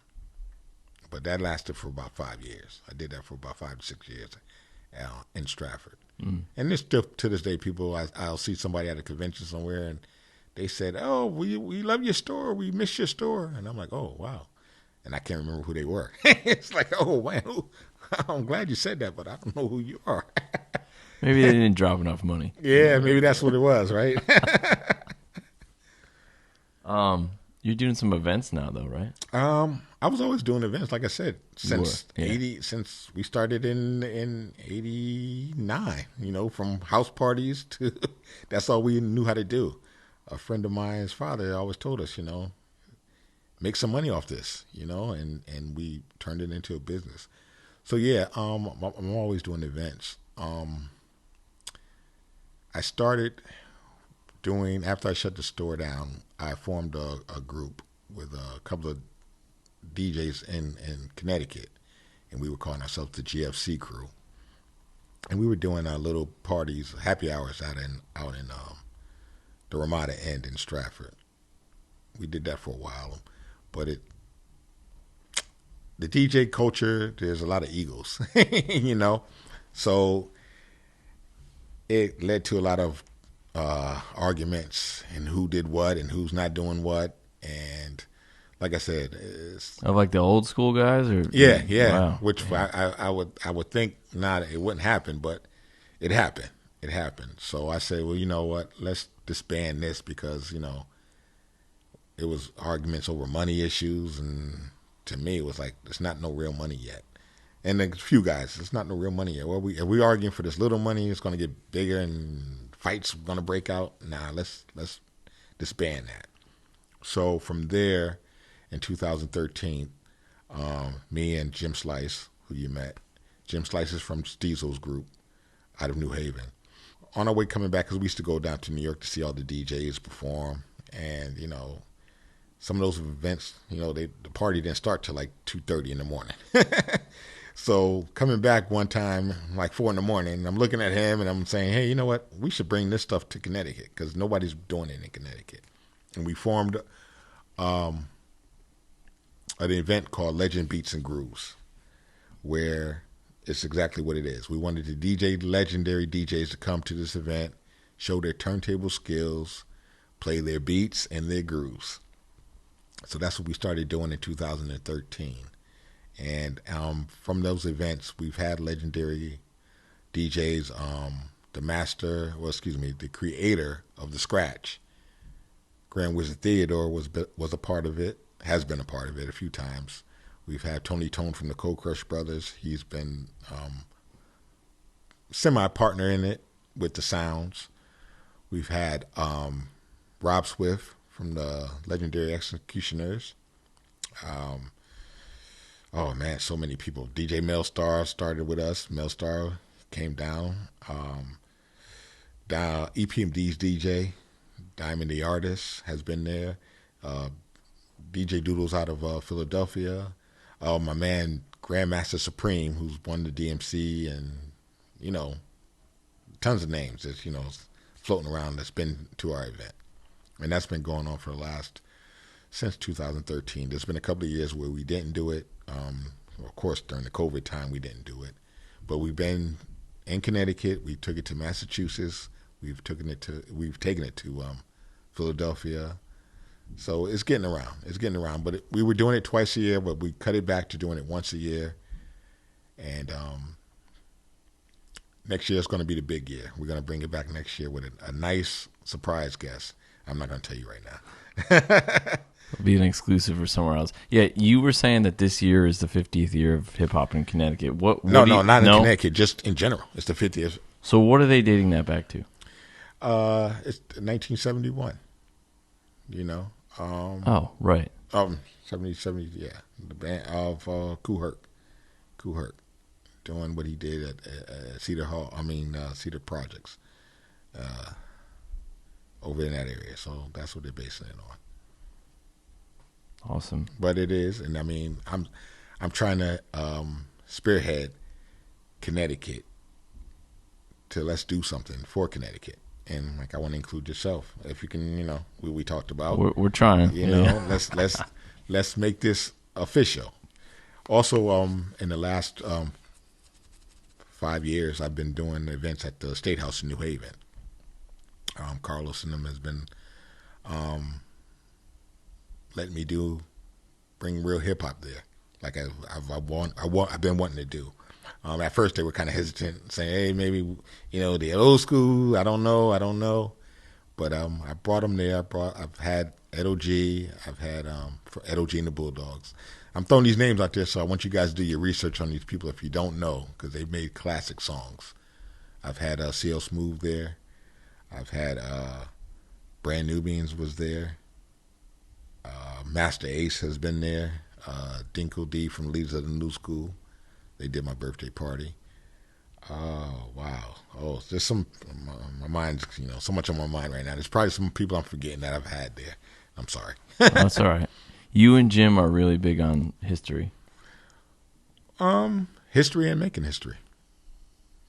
B: But that lasted for about 5 years. I did that for about 5 to 6 years in Stratford. Mm. And this still, to this day, people, I'll see somebody at a convention somewhere, and they said, oh, we love your store. We miss your store. And I'm like, oh, wow. And I can't remember who they were. It's like, oh, man, I'm glad you said that, but I don't know who you are.
A: Maybe they didn't drop enough money.
B: Yeah, maybe that's what it was, right?
A: You're doing some events now, though, right?
B: I was always doing events, like I said, since since we started in '89. From house parties to that's all we knew how to do. A friend of mine's father always told us, make some money off this, and we turned it into a business. So yeah, I'm always doing events. I started doing, after I shut the store down, I formed a group with a couple of DJs in Connecticut, and we were calling ourselves the GFC crew. And we were doing our little parties, happy hours out in the Ramada End in Stratford. We did that for a while, but the DJ culture, there's a lot of egos, so it led to a lot of arguments and who did what and who's not doing what. And like I said,
A: of like the old school guys, or
B: yeah,
A: wow.
B: Which I would think not, it wouldn't happen, but it happened. It happened. So I said, well, you know what? Let's disband this, because it was arguments over money issues, and to me, it was like, it's not no real money yet. And a few guys, it's not no real money yet. Well, are we arguing for this little money? It's going to get bigger and fights going to break out. Nah, let's disband that. So from there, in 2013, me and Jim Slice, who you met, Jim Slice is from Steezel's group out of New Haven. On our way coming back, because we used to go down to New York to see all the DJs perform, and some of those events, the party didn't start till like 2:30 in the morning. So coming back one time, like 4 in the morning, I'm looking at him and I'm saying, hey, you know what? We should bring this stuff to Connecticut, because nobody's doing it in Connecticut. And we formed an event called Legend Beats and Grooves, where it's exactly what it is. We wanted the legendary DJs to come to this event, show their turntable skills, play their beats and their grooves. So that's what we started doing in 2013. And from those events, we've had legendary DJs, the creator of the scratch, Grand Wizard Theodore was a part of it, has been a part of it a few times. We've had Tony Tone from the Cold Crush Brothers. He's been semi-partner in it with the sounds. We've had Rob Swift from the Legendary Executioners. Oh man, so many people. DJ Melstar started with us. Melstar came down. EPMD's DJ, Diamond the Artist, has been there. DJ Doodles out of Philadelphia. My man Grandmaster Supreme, who's won the DMC, and tons of names that's floating around that's been to our event, and that's been going on for since 2013. There's been a couple of years where we didn't do it. Of course, during the COVID time, we didn't do it. But we've been in Connecticut. We took it to Massachusetts. We've taken it to Philadelphia. So it's getting around. But we were doing it twice a year, but we cut it back to doing it once a year. And next year is going to be the big year. We're going to bring it back next year with a nice surprise guest. I'm not going to tell you right now.
A: It'll be an exclusive for somewhere else. Yeah, you were saying that this year is the 50th year of hip hop in Connecticut. What
B: not in Connecticut, just in general. It's the 50th.
A: So what are they dating that back to?
B: It's 1971. You know.
A: Oh, right.
B: 70, yeah. The band of Kool Herc, doing what he did at Cedar Hall. Cedar Projects, over in that area. So that's what they're basing it on.
A: Awesome.
B: But it is, and I mean, I'm trying to spearhead Connecticut to let's do something for Connecticut. And like I want to include yourself, if you can, you know, we talked about.
A: We're trying.
B: You know, let's make this official. Also, in the last 5 years, I've been doing events at the State House in New Haven. Carlos and them has been letting me bring real hip hop there, like I've been wanting to do. At first, they were kind of hesitant, saying, "Hey, maybe the old school. I don't know." But I brought them there. I've had Edo G. I've had Edo G and the Bulldogs. I'm throwing these names out there, so I want you guys to do your research on these people if you don't know, because they've made classic songs. I've had CL Smooth there. I've had Brand Nubians was there. Master Ace has been there. Dinkle D from Leaders of the New School. They did my birthday party. Oh, wow. Oh, there's some, my mind's, so much on my mind right now. There's probably some people I'm forgetting that I've had there. I'm sorry.
A: That's all right. You and Jim are really big on history.
B: History and making history.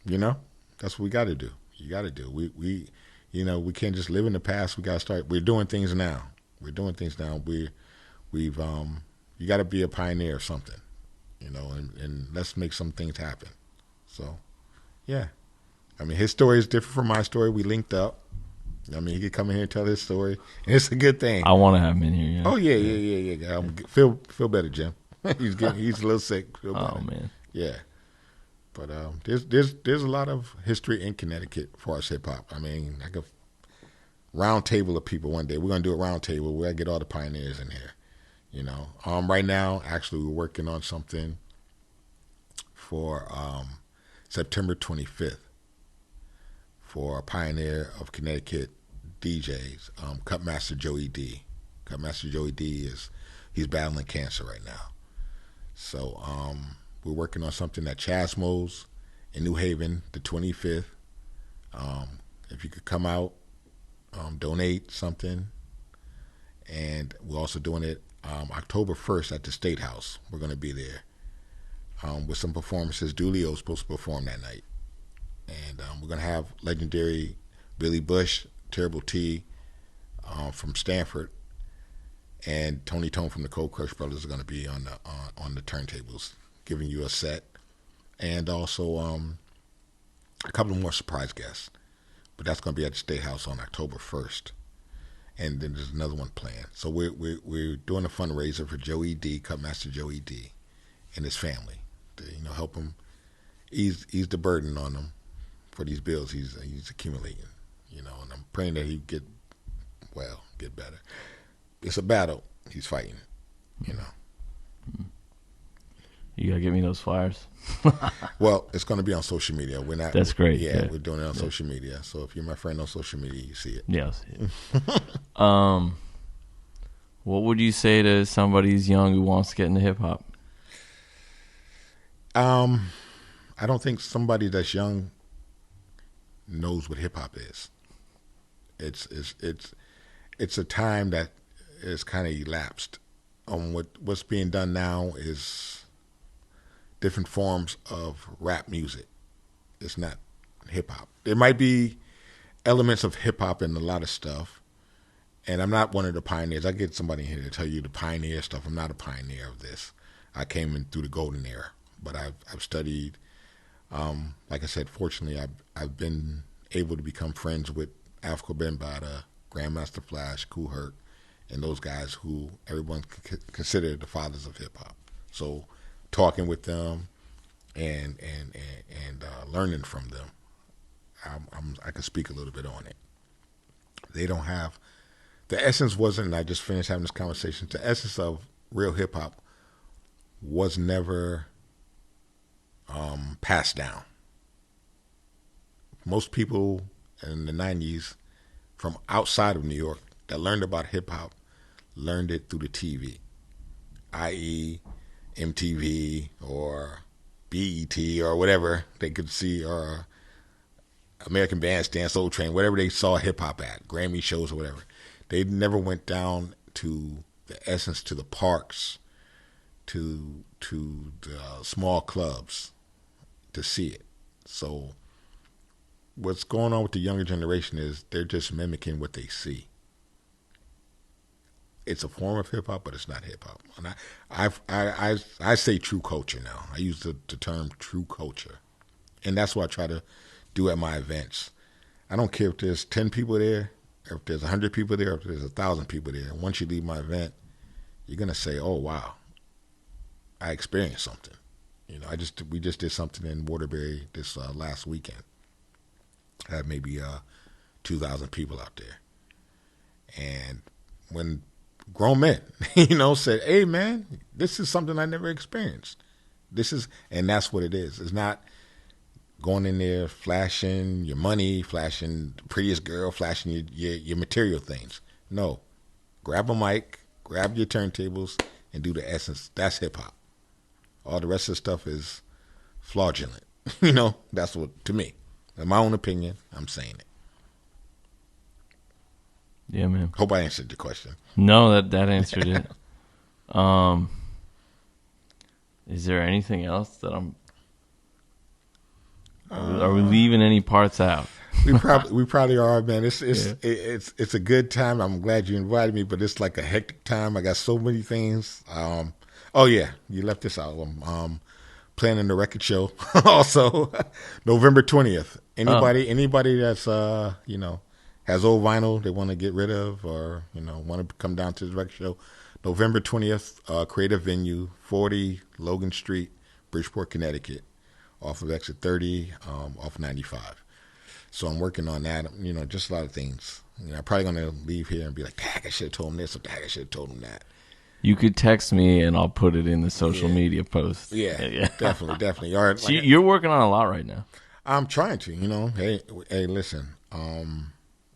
B: That's what we got to do. You got to do. We can't just live in the past. We got to start. We're doing things now. You got to be a pioneer of something, and let's make some things happen. So, yeah. I mean, his story is different from my story. We linked up. I mean, he could come in here and tell his story, and it's a good thing.
A: I want to have him in here. Yeah.
B: Oh yeah. Feel better, Jim. He's a little sick. Feel better.
A: Oh man.
B: Yeah. But there's a lot of history in Connecticut for us hip hop. I mean, like a round table of people one day. We're gonna do a round table. We're gonna get all the pioneers in here. Right now, actually, we're working on something for September 25th for a pioneer of Connecticut DJs, Cutmaster Joey D. Cutmaster Joey D he's battling cancer right now. So we're working on something at Chasmo's in New Haven, the 25th. If you could come out, donate something. And we're also doing it October 1st at the State House. We're going to be there with some performances. Dulio's supposed to perform that night. And we're going to have legendary Billy Bush, Terrible T from Stanford, and Tony Tone from the Cold Crush Brothers are going to be on the turntables, giving you a set. And also a couple of more surprise guests. But that's going to be at the State House on October 1st. And then there's another one planned. So we're doing a fundraiser for Joey D, Cutmaster Joey D, and his family to help him ease the burden on him for these bills he's accumulating. And I'm praying that he get better. It's a battle he's fighting.
A: You gotta get me those flyers.
B: Well, it's going to be on social media. We're not.
A: That's great.
B: Yeah, we're doing it on social media. So if you're my friend on social media, you see it.
A: Yeah, I'll see it. What would you say to somebody who's young who wants to get into hip hop?
B: I don't think somebody that's young knows what hip hop is. It's a time that is kind of elapsed. What's being done now is different forms of rap music. It's not hip hop. There might be elements of hip hop in a lot of stuff, and I'm not one of the pioneers. I get somebody here to tell you the pioneer stuff. I'm not a pioneer of this. I came in through the golden era, but I've studied. Like I said, fortunately, I've been able to become friends with Afrika Bambaataa, Grandmaster Flash, Kool Herc, and those guys who everyone considered the fathers of hip hop. So talking with them and learning from them I can speak a little bit on it. They don't have the essence wasn't. And I just finished having this conversation. The essence of real hip hop was never passed down. Most people in the 90s from outside of New York that learned about hip hop learned it through the TV, i.e. MTV or BET or whatever they could see, or American Bandstand, Soul Train, whatever they saw hip hop at, Grammy shows or whatever. They never went down to the essence, to the parks, to the small clubs to see it. So what's going on with the younger generation is they're just mimicking what they see. It's a form of hip hop, but it's not hip hop. And I say true culture now. I use the term true culture, and that's what I try to do at my events. I don't care if there's 10 people there, if there's 100 people there, if there's 1,000 people there. Once you leave my event, you're gonna say, "Oh wow, I experienced something." You know, we just did something in Waterbury this last weekend. Had maybe 2,000 people out there, and when grown men, said, "Hey man, this is something I never experienced. And that's what it is. It's not going in there flashing your money, flashing the prettiest girl, flashing your material things. No, grab a mic, grab your turntables, and do the essence. That's hip hop. All the rest of the stuff is fraudulent. That's what, to me, in my own opinion, I'm saying it.
A: Yeah, man.
B: Hope I answered your question.
A: No, that answered it. Is there anything else that are we leaving any parts out?
B: We probably are, man. It's a good time. I'm glad you invited me, but it's like a hectic time. I got so many things. Oh yeah, you left this out. Planning the record show also November 20th. Anybody that's has old vinyl they want to get rid of, or want to come down to the record show, November 20th, creative venue, 40 Logan Street, Bridgeport, Connecticut, off of exit 30, off 95. So I'm working on that. Just a lot of things. I'm probably gonna leave here and be like, "Dang, I should have told him this," or "Dang, I should have told him that."
A: You could text me and I'll put it in the social media post.
B: Yeah. Definitely. All right,
A: so you're working on a lot right now.
B: I'm trying to. Hey, listen.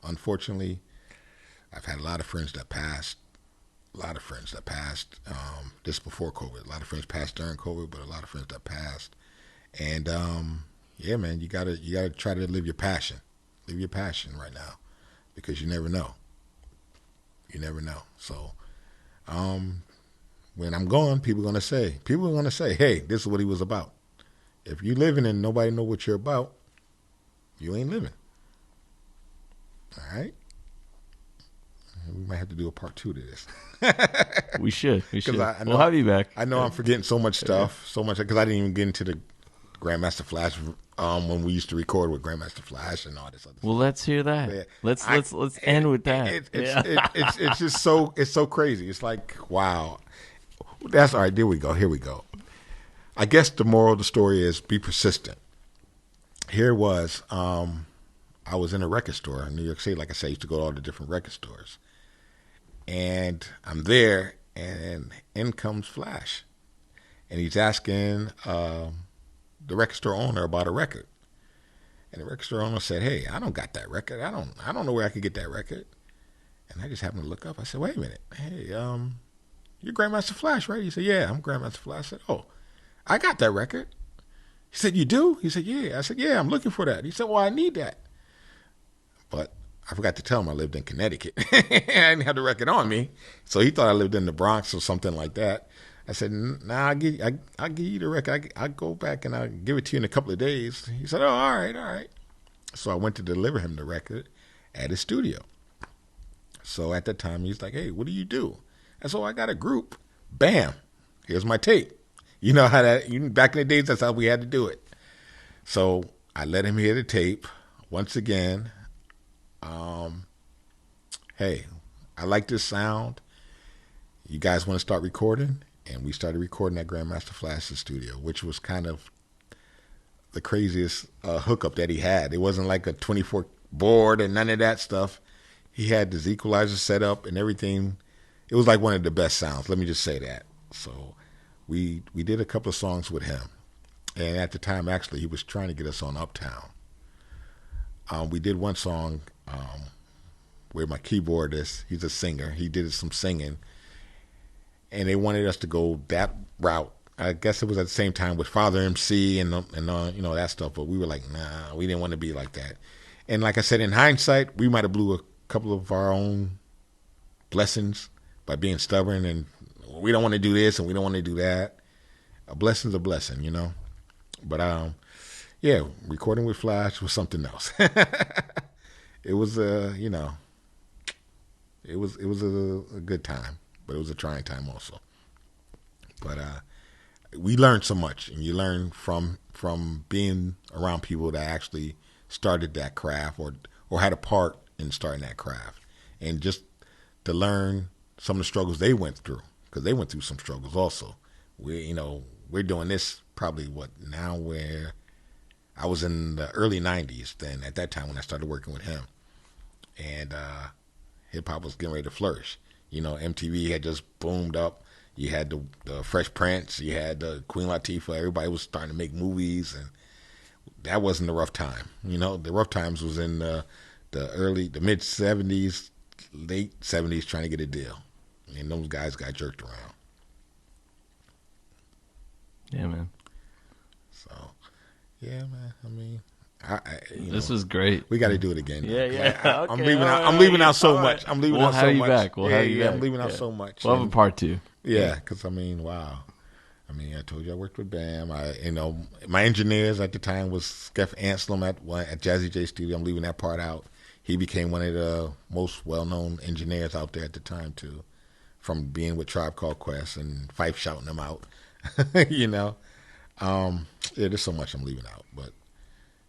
B: Unfortunately, I've had a lot of friends that passed. This before COVID. A lot of friends passed during COVID, but a lot of friends that passed. And yeah, man, you gotta try to live your passion. Live your passion right now, because you never know. So, when I'm gone, people are gonna say, "Hey, this is what he was about." If you living and nobody know what you're about, you ain't living. All right. We might have to do a part 2 to this.
A: We should. We'll have you back.
B: I know I'm forgetting so much stuff, because I didn't even get into the Grandmaster Flash when we used to record with Grandmaster Flash and all this other stuff.
A: Well, let's hear that. Yeah. Let's end with that.
B: It's just so crazy. It's like, wow. That's all right. Here we go. I guess the moral of the story is be persistent. Here it was. I was in a record store in New York City. Like I said, I used to go to all the different record stores. And I'm there, and in comes Flash. And he's asking the record store owner about a record. And the record store owner said, "Hey, I don't got that record. I don't know where I could get that record." And I just happened to look up. I said, "Wait a minute. Hey, you're Grandmaster Flash, right?" He said, "Yeah, I'm Grandmaster Flash." I said, "Oh, I got that record." He said, "You do?" He said, "Yeah." I said, "Yeah, I'm looking for that." He said, "Well, I need that." But I forgot to tell him I lived in Connecticut. I didn't have the record on me. So he thought I lived in the Bronx or something like that. I said, "Nah, I'll give you the record. I'll go back and I'll give it to you in a couple of days." He said, "Oh, all right. So I went to deliver him the record at his studio. So at that time, he's like, "Hey, what do you do?" I said, "Oh, I got a group." Bam, here's my tape. You know how that, back in the days, that's how we had to do it. So I let him hear the tape once again. Hey, I like this sound. You guys want to start recording? And we started recording at Grandmaster Flash's studio, which was kind of the craziest hookup that he had. It wasn't like a 24 board and none of that stuff. He had this equalizer set up and everything. It was like one of the best sounds. Let me just say that. So we did a couple of songs with him. And at the time, actually, he was trying to get us on Uptown. We did one song where my keyboardist, he's a singer. He did some singing. And they wanted us to go that route. I guess it was at the same time with Father MC and that stuff. But we were like, nah, we didn't want to be like that. And like I said, in hindsight, we might have blew a couple of our own blessings by being stubborn and we don't want to do this and we don't want to do that. A blessing's a blessing, But yeah, recording with Flash was something else. It was it was a good time, but it was a trying time also. But we learned so much, and you learn from being around people that actually started that craft or had a part in starting that craft, and just to learn some of the struggles they went through, because they went through some struggles also. We're doing this probably where I was in the early 90s then at that time when I started working with him, and hip hop was getting ready to flourish. MTV had just boomed up. You had the Fresh Prince, you had the Queen Latifah. Everybody was starting to make movies, and that wasn't the rough time. The rough times was in the mid 70s, late 70s, trying to get a deal, and those guys got jerked around.
A: Yeah, man.
B: So, yeah, man. I mean,
A: this is great.
B: We got to do it again.
A: Yeah.
B: I'm leaving out so much. I'm leaving out so much.
A: We'll have you back. We'll have you back.
B: I'm leaving out so much.
A: We'll have a part 2.
B: Yeah, because wow. I told you I worked with Bam. My engineers at the time was Skeff Anselm at Jazzy Jay Studio. I'm leaving that part out. He became one of the most well-known engineers out there at the time too, from being with Tribe Called Quest and Fife shouting them out. There's so much I'm leaving out, but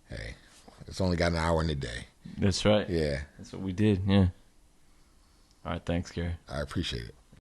B: hey, it's only got an hour in the day.
A: That's right.
B: Yeah,
A: that's what we did. Yeah. All right, thanks, Gary.
B: I appreciate it.